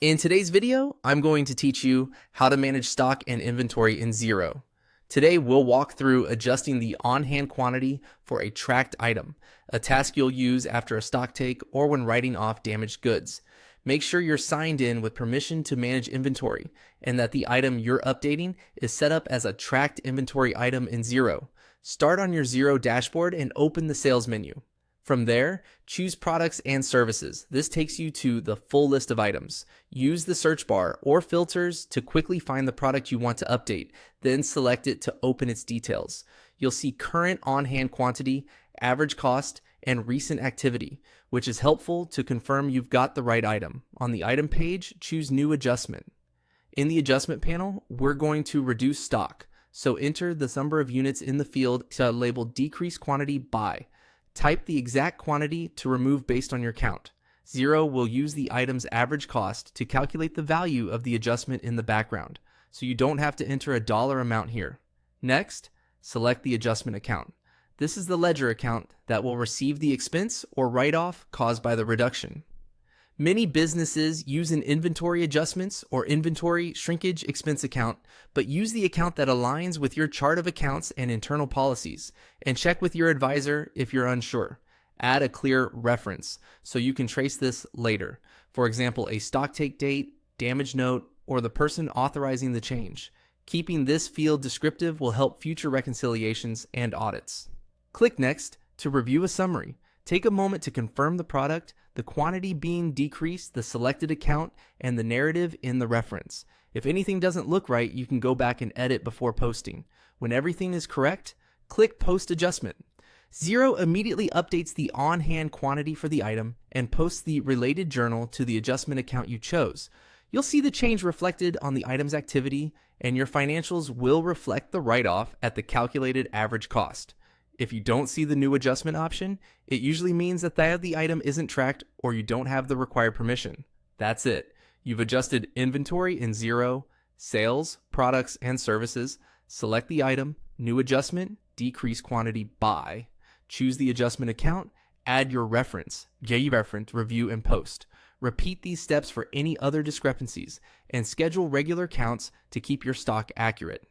In today's video, I'm going to teach you how to manage stock and inventory in Xero. Today, we'll walk through adjusting the on-hand quantity for a tracked item, a task you'll use after a stock take or when writing off damaged goods. Make sure you're signed in with permission to manage inventory and that the item you're updating is set up as a tracked inventory item in Xero. Start on your Xero dashboard and open the sales menu. From there, choose products and services. This takes you to the full list of items. Use the search bar or filters to quickly find the product you want to update, then select it to open its details. You'll see current on-hand quantity, average cost, and recent activity, which is helpful to confirm you've got the right item. On the item page, choose New Adjustment. In the adjustment panel, we're going to reduce stock, so enter the number of units in the field to label Decrease Quantity By. Type the exact quantity to remove based on your count. Xero will use the item's average cost to calculate the value of the adjustment in the background, so you don't have to enter a dollar amount here. Next, select the adjustment account. This is the ledger account that will receive the expense or write-off caused by the reduction. Many businesses use an inventory adjustments or inventory shrinkage expense account, but use the account that aligns with your chart of accounts and internal policies, and check with your advisor if you're unsure. Add a clear reference so you can trace this later. For example, a stock take date, damage note, or the person authorizing the change. Keeping this field descriptive will help future reconciliations and audits. Click Next to review a summary. Take a moment to confirm the product, the quantity being decreased, the selected account, and the narrative in the reference. If anything doesn't look right, you can go back and edit before posting. When everything is correct, click Post Adjustment. Xero immediately updates the on-hand quantity for the item and posts the related journal to the adjustment account you chose. You'll see the change reflected on the item's activity, and your financials will reflect the write-off at the calculated average cost. If you don't see the new adjustment option, it usually means that the item isn't tracked or you don't have the required permission. That's it. You've adjusted inventory in Xero, sales, products, and services. Select the item, new adjustment, decrease quantity by. Choose the adjustment account, add your reference, review, and post. Repeat these steps for any other discrepancies, and schedule regular counts to keep your stock accurate.